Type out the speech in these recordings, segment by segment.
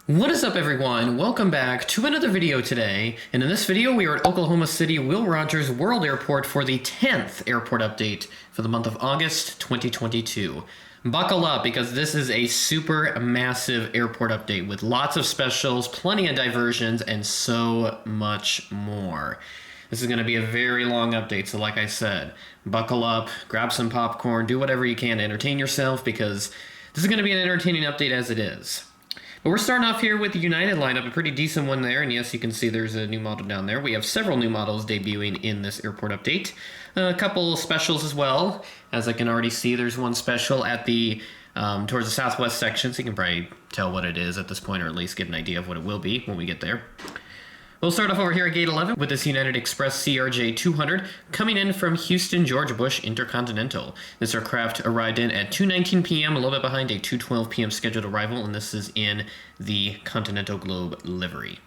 What is up, everyone? Welcome back to another video today, and in this video we are at Oklahoma City Will Rogers World Airport for the 10th airport update for the month of August 2022. Buckle up, because this is a super massive airport update with lots of specials, plenty of diversions, and so much more. This is going to be a very long update, so like I said, buckle up, grab some popcorn, do whatever you can to entertain yourself, because this is going to be an entertaining update as it is. But we're starting off here with the United lineup, a pretty decent one there, and yes, you can see there's a new model down there. We have several new models debuting in this airport update. A couple specials as well. As I can already see, there's one special at the towards the southwest section, so you can probably tell what it is at this point, or at least get an idea of what it will be when we get there. We'll start off over here at Gate 11 with this United Express CRJ 200 coming in from Houston George Bush Intercontinental. This aircraft arrived in at 2:19 p.m., a little bit behind a 2:12 p.m. scheduled arrival, and this is in the Continental Globe livery.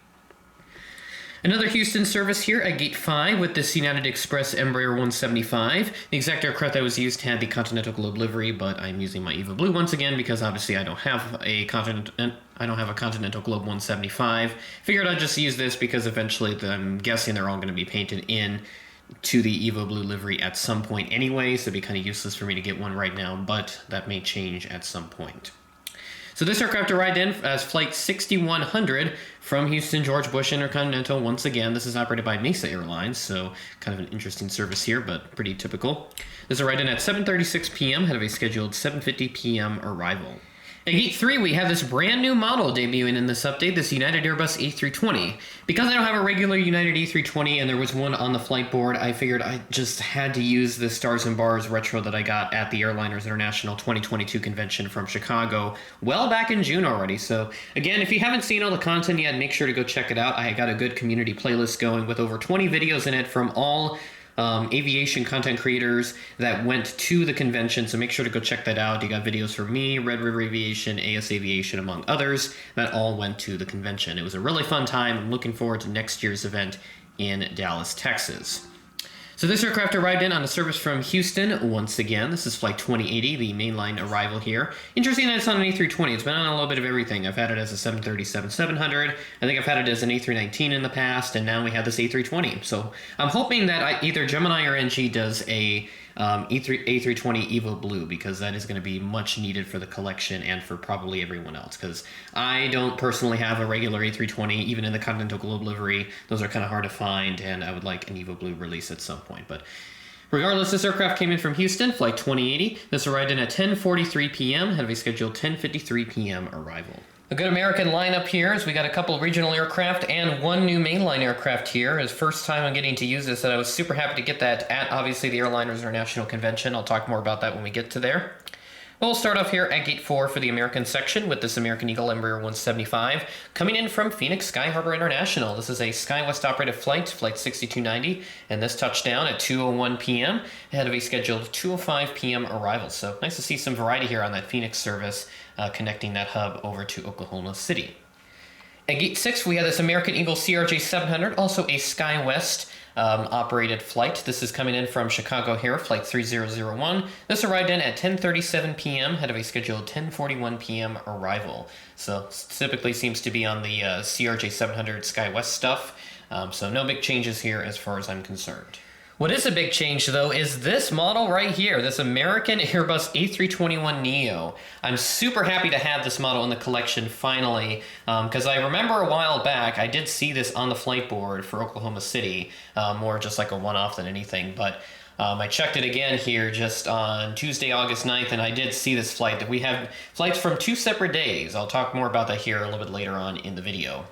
Another Houston service here at Gate 5 with this United Express Embraer 175. The exact aircraft that was used had the Continental Globe livery, but I'm using my Eva Blue once again because obviously I don't have a Continental Globe 175. Figured I'd just use this because eventually I'm guessing they're all going to be painted in to the Evo Blue livery at some point anyway, so it'd be kind of useless for me to get one right now, but that may change at some point. So this aircraft arrived in as Flight 6100 from Houston George Bush Intercontinental. Once again, this is operated by Mesa Airlines, so kind of an interesting service here, but pretty typical. This arrived in at 7:36 p.m., ahead of a scheduled 7:50 p.m. arrival. At Gate 3, we have this brand new model debuting in this update, this United Airbus A320. Because I don't have a regular United A320 and there was one on the flight board, I figured I just had to use the Stars and Bars retro that I got at the Airliners International 2022 convention from Chicago well back in June already. So again, if you haven't seen all the content yet, make sure to go check it out. I got a good community playlist going with over 20 videos in it from all aviation content creators that went to the convention, so make sure to go check that out. You got videos from me, Red River Aviation, AS Aviation, among others, that all went to the convention. It was a really fun time. I'm looking forward to next year's event in Dallas, Texas. So this aircraft arrived in on a service from Houston once again. This is Flight 2080, the mainline arrival here. Interesting that it's on an A320. It's been on a little bit of everything. I've had it as a 737-700. I think I've had it as an A319 in the past, and now we have this A320. So I'm hoping that either Gemini or NG does a A320 Evo Blue, because that is going to be much needed for the collection and for probably everyone else, because I don't personally have a regular A320, even in the Continental Globe livery. Those are kind of hard to find, and I would like an Evo Blue release at some point. But regardless, this aircraft came in from Houston, Flight 2080. This arrived in at 10:43 p.m., ahead of a scheduled 10:53 p.m. arrival. A good American lineup here, as we got a couple regional aircraft and one new mainline aircraft here. It's first time I'm getting to use this, and I was super happy to get that at, obviously, the Airliners International Convention. I'll talk more about that when we get to there. We'll start off here at Gate 4 for the American section with this American Eagle Embraer 175 coming in from Phoenix Sky Harbor International. This is a SkyWest operated flight, Flight 6290, and this touched down at 2:01 p.m. ahead of a scheduled 2:05 p.m. arrival. So nice to see some variety here on that Phoenix service, connecting that hub over to Oklahoma City. At Gate 6, we have this American Eagle CRJ 700, also a SkyWest operated flight. This is coming in from Chicago here, Flight 3001. This arrived in at 10:37 p.m., ahead of a scheduled 10:41 p.m. arrival. So typically seems to be on the CRJ 700 SkyWest stuff, so no big changes here as far as I'm concerned. What is a big change, though, is this model right here, this American Airbus A321neo. I'm super happy to have this model in the collection finally, because I remember a while back I did see this on the flight board for Oklahoma City, more just like a one-off than anything, but I checked it again here just on Tuesday, August 9th, and I did see this flight. That we have flights from 2 separate days. I'll talk more about that here a little bit later on in the video.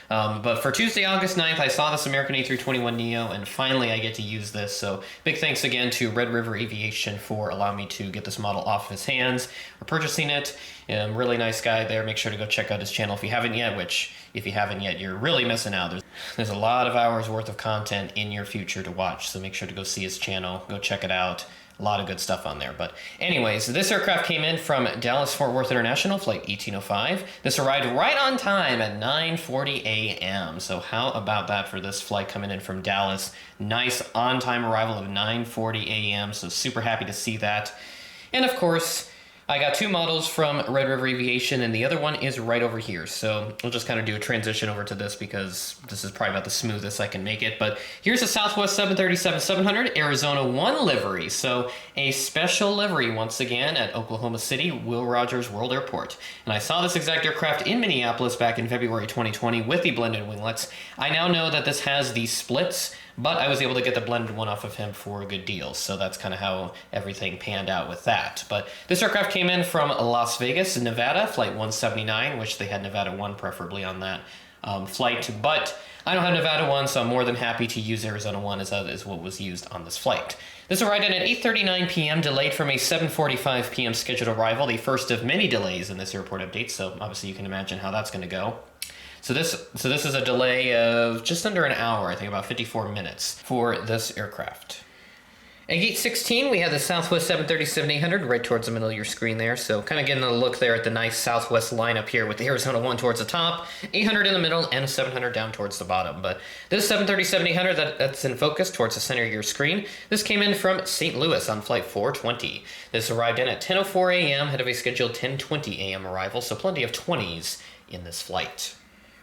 But for Tuesday, August 9th, I saw this American A321neo, and finally I get to use this. So big thanks again to Red River Aviation for allowing me to get this model off his hands or purchasing it. Really nice guy there. Make sure to go check out his channel if you haven't yet, which if you haven't yet, you're really missing out. There's a lot of hours worth of content in your future to watch, so make sure to go see his channel, go check it out. A lot of good stuff on there. But anyways, this aircraft came in from Dallas-Fort Worth International, Flight 1805. This arrived right on time at 9:40 a.m. So how about that for this flight coming in from Dallas? Nice on-time arrival of 9:40 a.m. So super happy to see that. And of course, I got two models from Red River Aviation, and the other one is right over here. So we'll just kind of do a transition over to this because this is probably about the smoothest I can make it. But here's a Southwest 737-700 Arizona 1 livery. So a special livery once again at Oklahoma City Will Rogers World Airport. And I saw this exact aircraft in Minneapolis back in February 2020 with the blended winglets. I now know that this has these splits, but I was able to get the blended one off of him for a good deal. So that's kind of how everything panned out with that. But this aircraft came in from Las Vegas, Nevada, flight 179, which they had Nevada 1 preferably on that flight. But I don't have Nevada 1, so I'm more than happy to use Arizona 1 as that is what was used on this flight. This arrived in at 8:39 p.m., delayed from a 7:45 p.m. scheduled arrival, the first of many delays in this airport update. So obviously you can imagine how that's going to go. So this is a delay of just under an hour, I think about 54 minutes for this aircraft. At gate 16, we have the Southwest 737-800 right towards the middle of your screen there. So kind of getting a look there at the nice Southwest lineup here with the Arizona 1 towards the top, 800 in the middle, and a 700 down towards the bottom. But this 737-800 that's in focus towards the center of your screen, this came in from St. Louis on flight 420. This arrived in at 10:04 a.m., ahead of a scheduled 10:20 a.m. arrival, so plenty of 20s in this flight.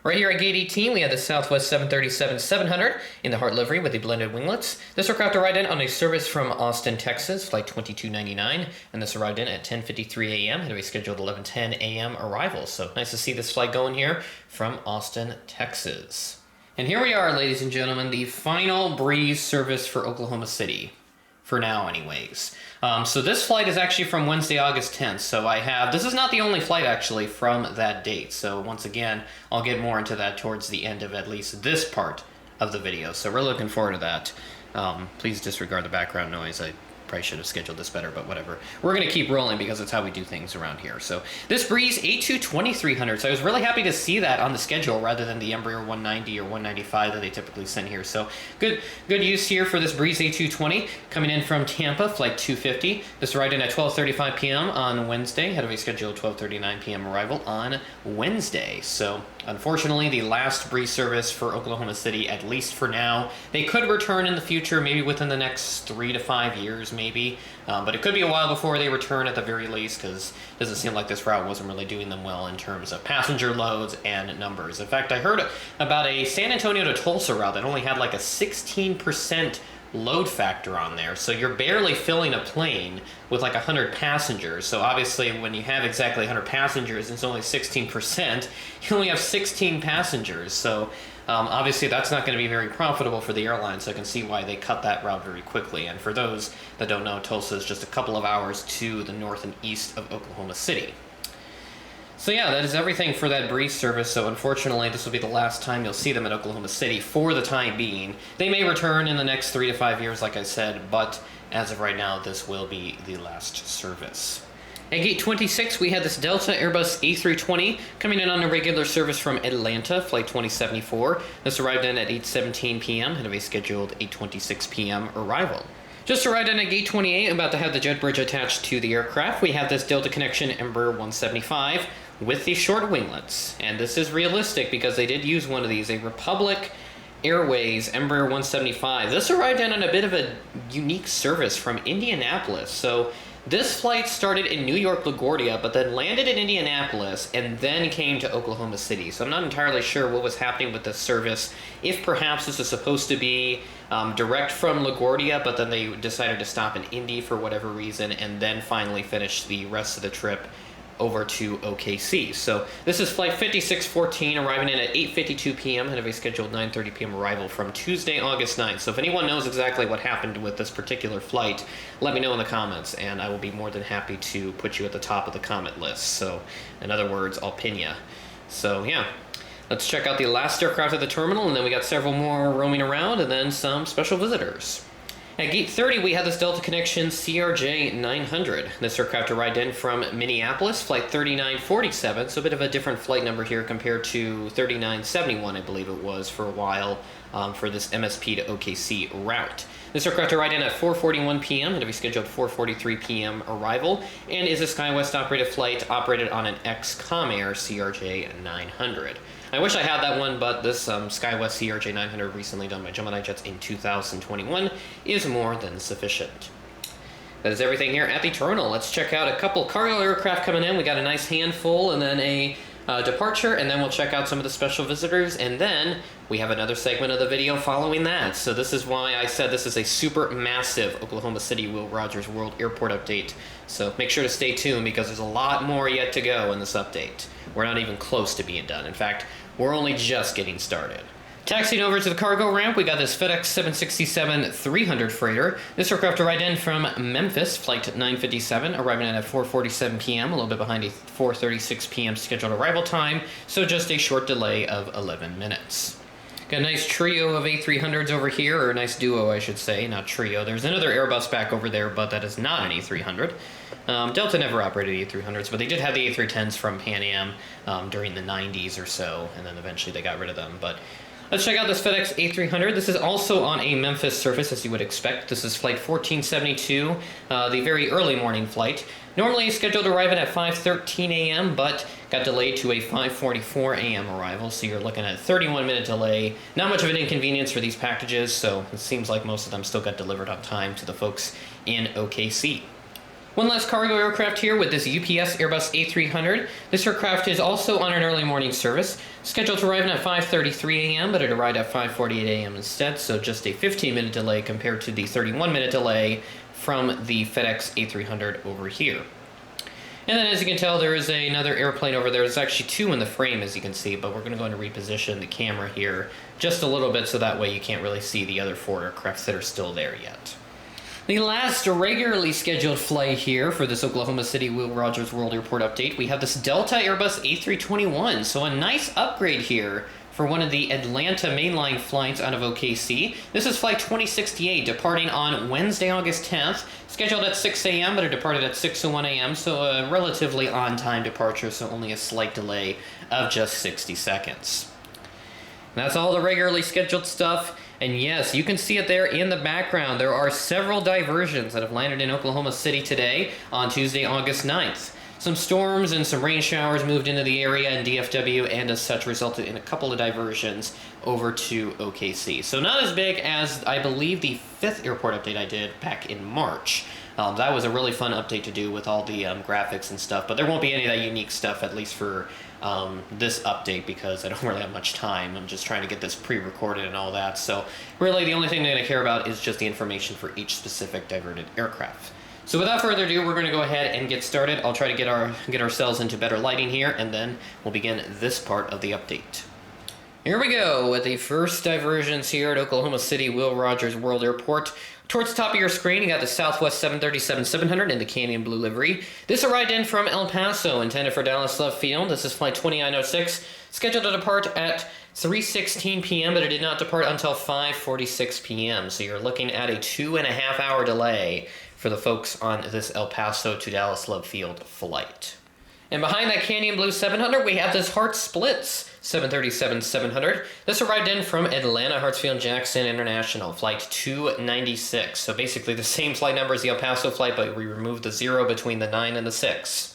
Right here at gate 18, we have the Southwest 737-700 in the Heart livery with the blended winglets. This aircraft arrived in on a service from Austin, Texas, flight 2299, and this arrived in at 10:53 a.m. had a scheduled 11:10 a.m. arrival. So nice to see this flight going here from Austin, Texas. And here we are, ladies and gentlemen, the final breeze service for Oklahoma City. For now, anyways. So this flight is actually from Wednesday, August 10th. So this is not the only flight actually from that date. So once again, I'll get more into that towards the end of at least this part of the video. So we're looking forward to that. Please disregard the background noise. I probably should have scheduled this better, but whatever. We're going to keep rolling because it's how we do things around here. So this Breeze A220-300, so I was really happy to see that on the schedule rather than the Embraer 190 or 195 that they typically send here. So good use here for this Breeze A220 coming in from Tampa, flight 250. This arrived in at 12:35 p.m. on Wednesday, ahead of a scheduled 12:39 p.m. arrival on Wednesday. So unfortunately, the last Breeze service for Oklahoma City, at least for now. They could return in the future, maybe within the next 3 to 5 years, maybe. But it could be a while before they return at the very least, because it doesn't seem like this route wasn't really doing them well in terms of passenger loads and numbers. In fact, I heard about a San Antonio to Tulsa route that only had like a 16% load factor on there, so you're barely filling a plane with like 100 passengers. So obviously when you have exactly 100 passengers and it's only 16%, you only have 16 passengers. So obviously that's not going to be very profitable for the airline, so I can see why they cut that route very quickly. And for those that don't know, Tulsa is just a couple of hours to the north and east of Oklahoma City. So yeah, that is everything for that Breeze service. So unfortunately, this will be the last time you'll see them at Oklahoma City for the time being. They may return in the next 3 to 5 years, like I said, but as of right now, this will be the last service. At gate 26, we had this Delta Airbus A320 coming in on a regular service from Atlanta, flight 2074. This arrived in at 8:17 p.m. and have a scheduled 8:26 p.m. arrival. Just arrived in at gate 28, about to have the jet bridge attached to the aircraft. We have this Delta Connection Embraer 175 with the short winglets. And this is realistic because they did use one of these, a Republic Airways Embraer 175. This arrived in on a bit of a unique service from Indianapolis. So this flight started in New York LaGuardia, but then landed in Indianapolis and then came to Oklahoma City. So I'm not entirely sure what was happening with this service. If perhaps this is supposed to be direct from LaGuardia, but then they decided to stop in Indy for whatever reason and then finally finish the rest of the trip over to OKC. So this is flight 5614, arriving in at 8:52 p.m. and have a scheduled 9:30 p.m. arrival from Tuesday, August 9th. So if anyone knows exactly what happened with this particular flight, let me know in the comments, and I will be more than happy to put you at the top of the comment list. So in other words, I'll pin ya. So yeah, let's check out the last aircraft at the terminal, and then we got several more roaming around, and then some special visitors. At gate 30, we have this Delta Connection CRJ 900. This aircraft arrived in from Minneapolis, flight 3947, so a bit of a different flight number here compared to 3971, I believe it was, for a while for this MSP to OKC route. This aircraft arrived in at 4:41 p.m. and to be scheduled 4:43 p.m. arrival, and is a SkyWest operated flight operated on an ex-Comair CRJ 900. I wish I had that one, but this SkyWest CRJ 900 recently done by Gemini Jets in 2021 is more than sufficient. that is everything here at the terminal. Let's check out a couple cargo aircraft coming in. We got a nice handful and then a departure, and then we'll check out some of the special visitors, and then we have another segment of the video following that. So this is why I said this is a super massive Oklahoma City Will Rogers World Airport update. So make sure to stay tuned because there's a lot more yet to go in this update. We're not even close to being done. In fact, we're only just getting started. Taxiing over to the cargo ramp, we got this FedEx 767-300 freighter. This aircraft arrived in from Memphis, flight 957, arriving in at 4:47 p.m., a little bit behind a 4:36 p.m. scheduled arrival time, so just a short delay of 11 minutes. Got a nice trio of A300s over here, or a nice duo, I should say, not trio. There's another Airbus back over there, but that is not an A300. Delta never operated A300s, but they did have the A310s from Pan Am during the 90s or so, and then eventually they got rid of them. But let's check out this FedEx A300. This is also on a Memphis service, as you would expect. This is flight 1472, the very early morning flight. Normally scheduled to arrive at 5:13 a.m., but got delayed to a 5:44 a.m. arrival, so you're looking at a 31-minute delay. Not much of an inconvenience for these packages, so it seems like most of them still got delivered on time to the folks in OKC. One last cargo aircraft here with this UPS Airbus A300. This aircraft is also on an early morning service, scheduled to arrive at 5:33 a.m., but it arrived at 5:48 a.m. instead, so just a 15-minute delay compared to the 31-minute delay from the FedEx A300 over here. And then as you can tell, there is another airplane over there. There's actually two in the frame, as you can see, but we're going to go into reposition the camera here just a little bit so that way you can't really see the other four aircraft that are still there yet. The last regularly scheduled flight here for this Oklahoma City Will Rogers World Airport update, we have this Delta Airbus A321, so a nice upgrade here for one of the Atlanta mainline flights out of OKC. This is flight 2068, departing on Wednesday, August 10th, scheduled at 6 a.m., but it departed at 6:01 a.m., so a relatively on-time departure, so only a slight delay of just 60 seconds. And that's all the regularly scheduled stuff. And yes, you can see it there in the background. There are several diversions that have landed in Oklahoma City today on Tuesday, August 9th. Some storms and some rain showers moved into the area in DFW and as such resulted in a couple of diversions over to OKC. So not as big as, I believe, the 5th airport update I did back in March. That was a really fun update to do with all the graphics and stuff, but there won't be any of that unique stuff, at least for this update, because I don't really have much time. I'm just trying to get this pre-recorded and all that. So really the only thing that I care about is just the information for each specific diverted aircraft. So without further ado, we're going to go ahead and get started. I'll try to get ourselves into better lighting here, and then we'll begin this part of the update. Here we go with the first diversions here at Oklahoma City Will Rogers World Airport. Towards the top of your screen, you got the Southwest 737-700 in the Canyon Blue livery. This arrived in from El Paso, intended for Dallas Love Field. This is flight 2906, scheduled to depart at 3:16 p.m., but it did not depart until 5:46 p.m., so you're looking at a 2.5-hour delay for the folks on this El Paso to Dallas Love Field flight. And behind that Canyon Blue 700, we have this Hart Splits 737-700. This arrived in from Atlanta Hartsfield-Jackson International, flight 296. So basically the same flight number as the El Paso flight, but we removed the 0 between the 9 and the 6.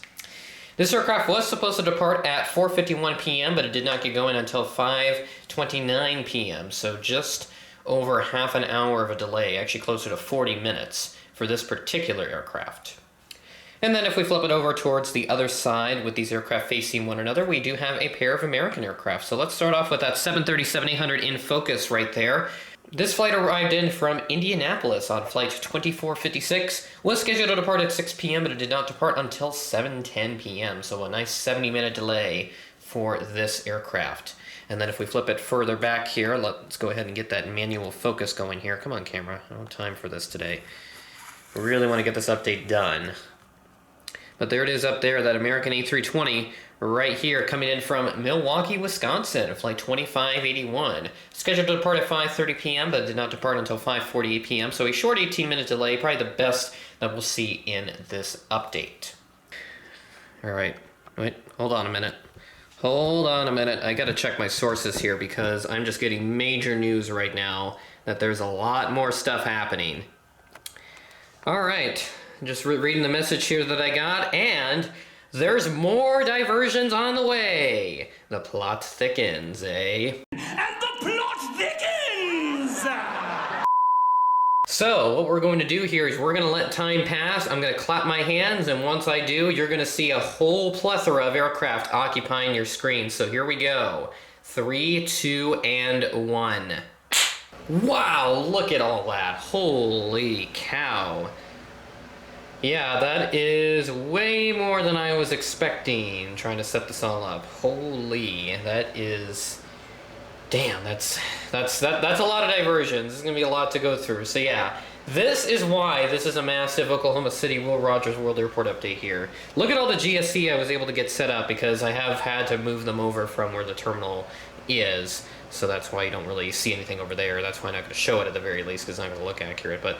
This aircraft was supposed to depart at 4:51 p.m., but it did not get going until 5:29 p.m., so just over half an hour of a delay, actually closer to 40 minutes for this particular aircraft. And then if we flip it over towards the other side with these aircraft facing one another, we do have a pair of American aircraft. So let's start off with that 737-800 in focus right there. This flight arrived in from Indianapolis on flight 2456, was scheduled to depart at 6 p.m., but it did not depart until 7:10 p.m., so a nice 70-minute delay for this aircraft. And then if we flip it further back here, let's go ahead and get that manual focus going here. Come on, camera. I don't have time for this today. We really want to get this update done. But there it is up there, that American A320 right here, coming in from Milwaukee, Wisconsin, flight 2581. Scheduled to depart at 5:30 p.m., but did not depart until 5:48 p.m., so a short 18-minute delay, probably the best that we'll see in this update. All right, wait, hold on a minute. Hold on a minute. I got to check my sources here because I'm just getting major news right now that there's a lot more stuff happening. All right. Just reading the message here that I got, and there's more diversions on the way. The plot thickens, eh? And the plot thickens! So what we're going to do here is we're going to let time pass. I'm going to clap my hands, and once I do, you're going to see a whole plethora of aircraft occupying your screen. So here we go. 3, 2, and 1. Wow, look at all that. Holy cow. Yeah, that is way more than I was expecting, trying to set this all up. Holy, that is... Damn, that's a lot of diversions. This is going to be a lot to go through. So yeah, this is why this is a massive Oklahoma City Will Rogers World Airport update here. Look at all the GSC I was able to get set up because I have had to move them over from where the terminal is. So that's why you don't really see anything over there. That's why I'm not going to show it at the very least because it's not going to look accurate. But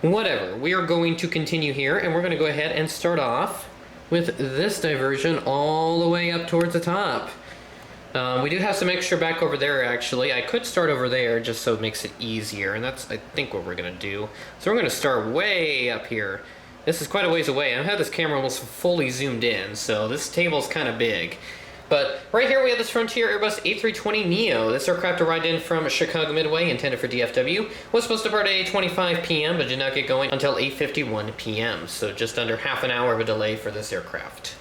whatever, we are going to continue here, and we're going to go ahead and start off with this diversion all the way up towards the top. We do have some extra back over there, actually. I could start over there just so it makes it easier, and that's, I think, what we're going to do. So we're going to start way up here. This is quite a ways away. I've had this camera almost fully zoomed in, so this table's kind of big. But right here we have this Frontier Airbus A320neo. This aircraft arrived in from Chicago Midway, intended for DFW. Was supposed to depart at 8:25 p.m., but did not get going until 8:51 p.m., so just under half an hour of a delay for this aircraft.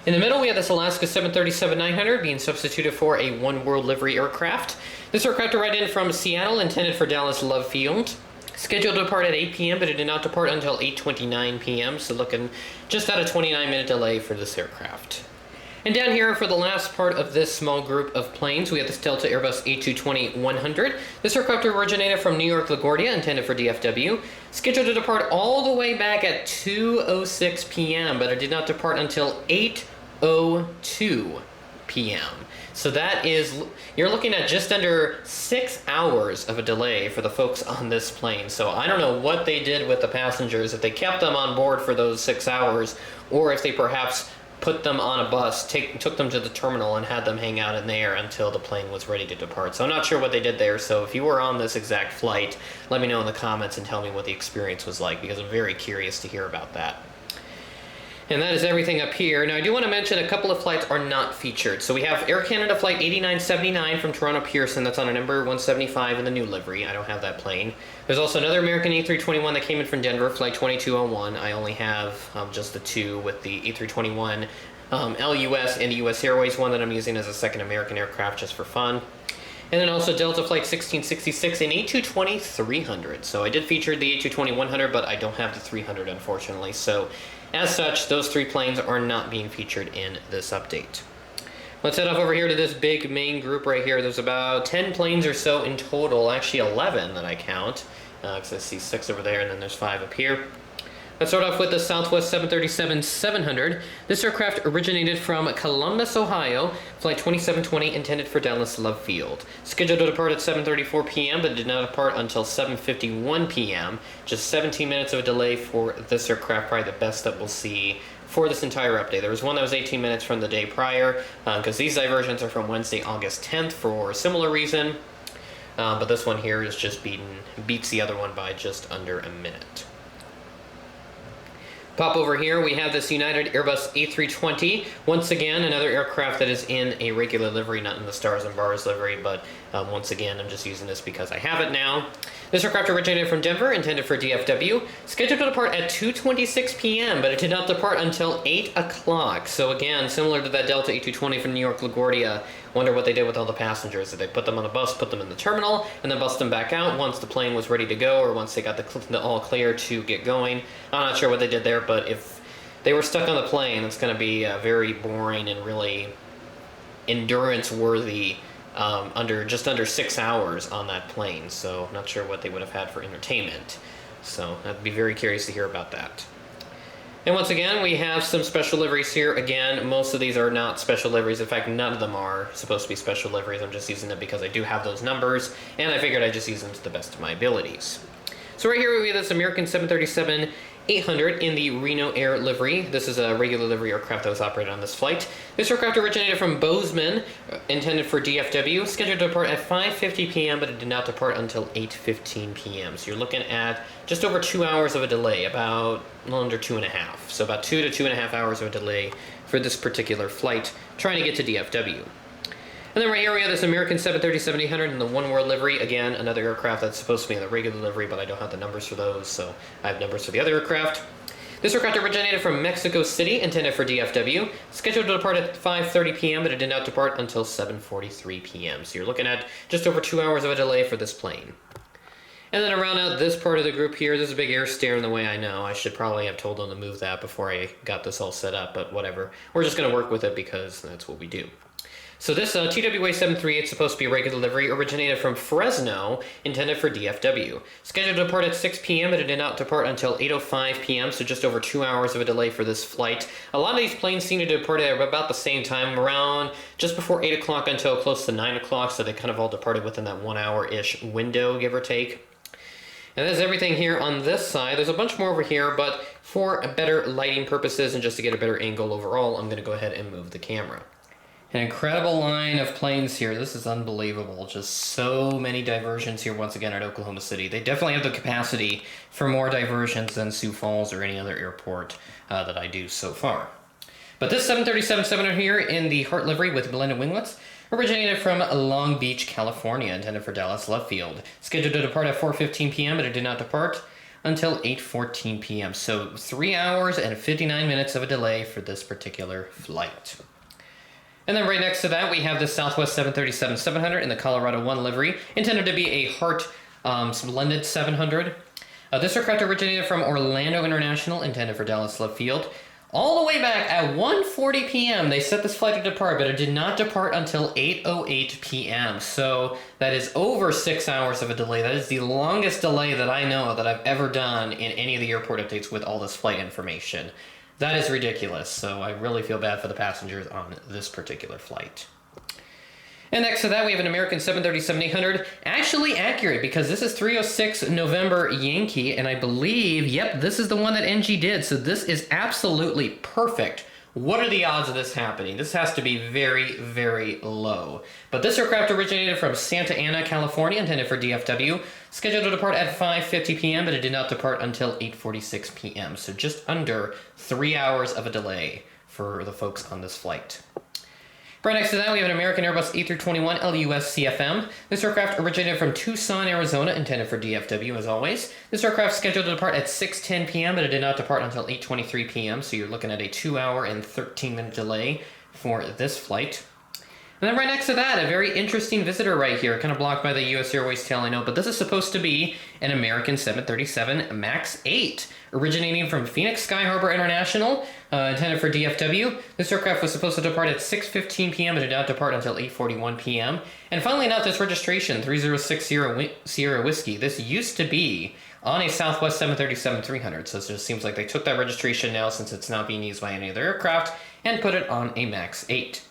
In the middle, we have this Alaska 737-900 being substituted for a One World livery aircraft. This aircraft arrived in from Seattle, intended for Dallas Love Field. Scheduled to depart at 8 p.m., but it did not depart until 8:29 p.m., so looking just at a 29-minute delay for this aircraft. And down here for the last part of this small group of planes, we have this Delta Airbus A220-100. This aircraft originated from New York LaGuardia, intended for DFW. Scheduled to depart all the way back at 2:06 p.m., but it did not depart until 8:02 p.m. So that is, you're looking at just under 6 hours of a delay for the folks on this plane. So I don't know what they did with the passengers, if they kept them on board for those 6 hours, or if they perhaps put them on a bus, took them to the terminal and had them hang out in there until the plane was ready to depart. So I'm not sure what they did there, so if you were on this exact flight, let me know in the comments and tell me what the experience was like, because I'm very curious to hear about that. And that is everything up here. Now I do want to mention a couple of flights are not featured. So we have Air Canada Flight 8979 from Toronto Pearson, that's on a number 175 in the new livery. I don't have that plane. There's also another American A321 that came in from Denver, Flight 2201. I only have just the two with the A321 LUS and the US Airways one that I'm using as a second American aircraft just for fun. And then also Delta Flight 1666 and A220-300. So I did feature the A220-100, but I don't have the 300 unfortunately. So as such, those three planes are not being featured in this update. Let's head off over here to this big main group right here. There's about 10 planes or so in total, actually 11 that I count, because I see 6 over there and then there's 5 up here. Let's start off with the Southwest 737-700. This aircraft originated from Columbus, Ohio, Flight 2720, intended for Dallas Love Field. Scheduled to depart at 7:34 p.m., but did not depart until 7:51 p.m. Just 17 minutes of a delay for this aircraft, probably the best that we'll see for this entire update. There was one that was 18 minutes from the day prior, because these diversions are from Wednesday, August 10th for a similar reason. But this one here is just beats the other one by just under a minute. Pop over here, we have this United Airbus A320. Once again, another aircraft that is in a regular livery, not in the Stars and Bars livery, but once again, I'm just using this because I have it now. This aircraft originated from Denver, intended for DFW. Scheduled to depart at 2:26 p.m., but it did not depart until 8 o'clock. So again, similar to that Delta A220 from New York LaGuardia, wonder what they did with all the passengers. Did they put them on a bus, put them in the terminal, and then bust them back out once the plane was ready to go, or once they got the all clear to get going? I'm not sure what they did there, but if they were stuck on the plane, it's going to be very boring and really endurance-worthy just under 6 hours on that plane. So not sure what they would have had for entertainment. So I'd be very curious to hear about that. And once again, we have some special liveries here. Again, most of these are not special liveries. In fact, none of them are supposed to be special liveries. I'm just using them because I do have those numbers, and I figured I'd just use them to the best of my abilities. So right here we have this American 737-800 in the Reno Air livery. This is a regular livery aircraft that was operated on this flight. This aircraft originated from Bozeman, intended for DFW, scheduled to depart at 5:50 p.m., but it did not depart until 8:15 p.m. So you're looking at just over 2 hours of a delay, about a little under 2.5. So about 2 to 2.5 hours of a delay for this particular flight, trying to get to DFW. And then right here we have this American 737-800 in the One World livery. Again, another aircraft that's supposed to be in the regular livery, but I don't have the numbers for those, so I have numbers for the other aircraft. This aircraft originated from Mexico City, intended for DFW, scheduled to depart at 5:30 p.m., but it did not depart until 7:43 p.m. So you're looking at just over 2 hours of a delay for this plane. And then to round out this part of the group here, there's a big air stair in the way, I know. I should probably have told them to move that before I got this all set up, but whatever. We're just going to work with it because that's what we do. So this TWA 738 is supposed to be a regular delivery, originated from Fresno, intended for DFW. Scheduled to depart at 6 p.m., but it did not depart until 8:05 p.m., so just over 2 hours of a delay for this flight. A lot of these planes seem to depart at about the same time, around just before 8 o'clock until close to 9 o'clock, so they kind of all departed within that 1 hour-ish window, give or take. And that's everything here on this side. There's a bunch more over here, but for better lighting purposes and just to get a better angle overall, I'm going to go ahead and move the camera. An incredible line of planes here. This is unbelievable. Just so many diversions here once again at Oklahoma City. They definitely have the capacity for more diversions than Sioux Falls or any other airport that I do so far. But this 737-700 here in the Heart livery with blended winglets originated from Long Beach, California, intended for Dallas Love Field. Scheduled to depart at 4:15 p.m., but it did not depart until 8:14 p.m. So 3 hours and 59 minutes of a delay for this particular flight. And then right next to that, we have the Southwest 737-700 in the Colorado 1 livery, intended to be a Heart blended 700. This aircraft originated from Orlando International, intended for Dallas Love Field. All the way back at 1:40 p.m., they set this flight to depart, but it did not depart until 8:08 p.m. So that is over 6 hours of a delay. That is the longest delay that I know that I've ever done in any of the airport updates with all this flight information. That is ridiculous, so I really feel bad for the passengers on this particular flight. And next to that, we have an American 737-800, actually accurate, because this is 306 November Yankee, and I believe, yep, this is the one that NG did, so this is absolutely perfect. What are the odds of this happening? This has to be very, very low. But this aircraft originated from Santa Ana, California, intended for DFW, scheduled to depart at 5:50 p.m., but it did not depart until 8:46 p.m., so just under 3 hours of a delay for the folks on this flight. Right next to that, we have an American Airbus A321 LUS CFM. This aircraft originated from Tucson, Arizona, intended for DFW as always. This aircraft scheduled to depart at 6:10 p.m., but it did not depart until 8:23 p.m., so you're looking at a 2 hour and 13-minute delay for this flight. And then right next to that, a very interesting visitor right here, kind of blocked by the U.S. Airways tail, I know, but this is supposed to be an American 737 MAX 8, originating from Phoenix Sky Harbor International, intended for DFW. This aircraft was supposed to depart at 6:15 p.m., but did not depart until 8:41 p.m. And finally, not this registration, 306 Sierra Whiskey. This used to be on a Southwest 737-300, so it just seems like they took that registration now, since it's not being used by any other aircraft, and put it on a MAX 8.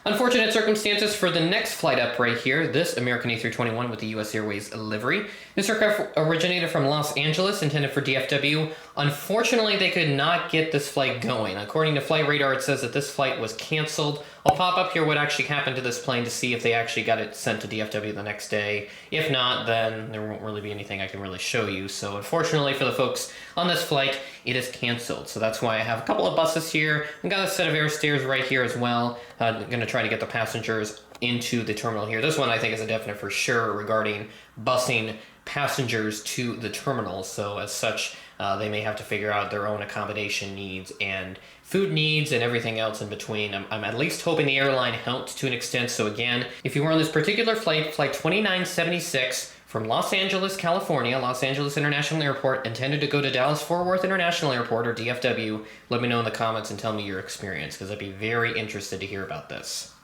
Unfortunate circumstances for the next flight up right here, this American A321 with the U.S. Airways livery. This aircraft originated from Los Angeles, intended for DFW. Unfortunately, they could not get this flight going. According to Flight Radar, it says that this flight was canceled. I'll pop up here what actually happened to this plane to see if they actually got it sent to DFW the next day. If not, then there won't really be anything I can really show you. So unfortunately for the folks on this flight, it is canceled. So that's why I have a couple of buses here. I've got a set of air stairs right here as well. I'm going to try to get the passengers into the terminal here. This one I think is a definite for sure regarding busing passengers to the terminal. So as such, they may have to figure out their own accommodation needs and food needs and everything else in between. I'm at least hoping the airline helped to an extent. So again, if you were on this particular flight, flight 2976 from Los Angeles, California, Los Angeles International Airport, intended to go to Dallas-Fort Worth International Airport, or DFW, let me know in the comments and tell me your experience, because I'd be very interested to hear about this.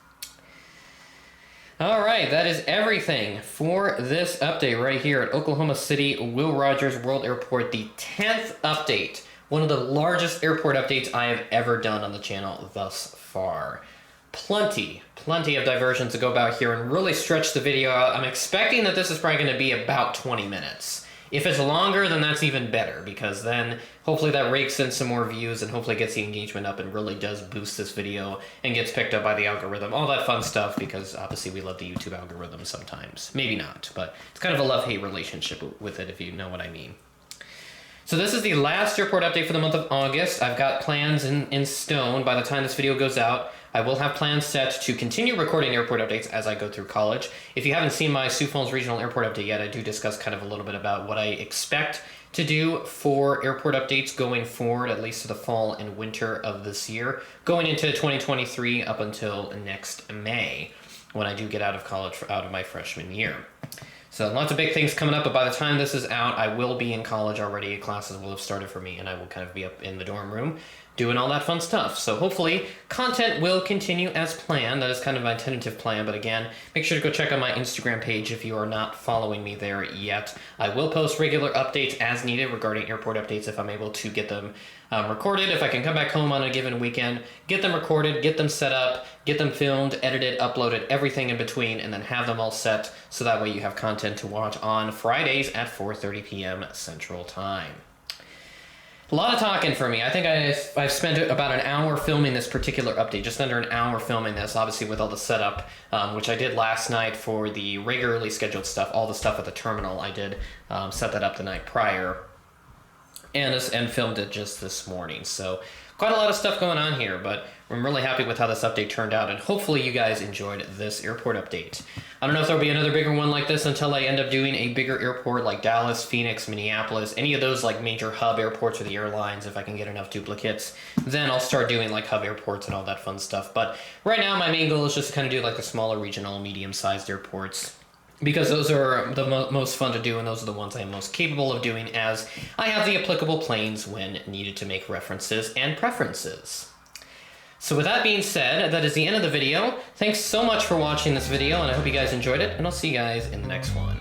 All right, that is everything for this update right here at Oklahoma City Will Rogers World Airport, the 10th update, one of the largest airport updates I have ever done on the channel thus far. Plenty of diversions to go about here and really stretch the video out. I'm expecting that this is probably going to be about 20 minutes. If it's longer, then that's even better, because then hopefully that rakes in some more views and hopefully gets the engagement up and really does boost this video and gets picked up by the algorithm. All that fun stuff, because obviously we love the YouTube algorithm sometimes. Maybe not, but it's kind of a love-hate relationship with it, if you know what I mean. So this is the last airport update for the month of August. I've got plans in stone by the time this video goes out. I will have plans set to continue recording airport updates as I go through college. If you haven't seen my Sioux Falls Regional Airport update yet, I do discuss kind of a little bit about what I expect to do for airport updates going forward, at least to the fall and winter of this year, going into 2023 up until next May, when I do get out of college, out of my freshman year. So lots of big things coming up, but by the time this is out, I will be in college already. Classes will have started for me, and I will kind of be up in the dorm room doing all that fun stuff. So hopefully content will continue as planned. That is kind of my tentative plan, but again, make sure to go check out my Instagram page if you are not following me there yet. I will post regular updates as needed regarding airport updates if I'm able to get them recorded. If I can come back home on a given weekend, get them recorded, get them set up, get them filmed, edited, uploaded, everything in between, and then have them all set so that way you have content to watch on Fridays at 4:30 p.m. Central Time. A lot of talking for me. I think I've spent about an hour filming this particular update, just under an hour filming this, obviously with all the setup, which I did last night for the regularly scheduled stuff, all the stuff at the terminal. I did set that up the night prior and filmed it just this morning. So quite a lot of stuff going on here, but I'm really happy with how this update turned out, and hopefully you guys enjoyed this airport update. I don't know if there'll be another bigger one like this until I end up doing a bigger airport like Dallas, Phoenix, Minneapolis, any of those like major hub airports or the airlines, if I can get enough duplicates. Then I'll start doing like hub airports and all that fun stuff. But right now my main goal is just to kind of do like the smaller regional, medium-sized airports, because those are the most fun to do, and those are the ones I am most capable of doing, as I have the applicable planes when needed to make references and preferences. So with that being said, that is the end of the video. Thanks so much for watching this video, and I hope you guys enjoyed it, and I'll see you guys in the next one.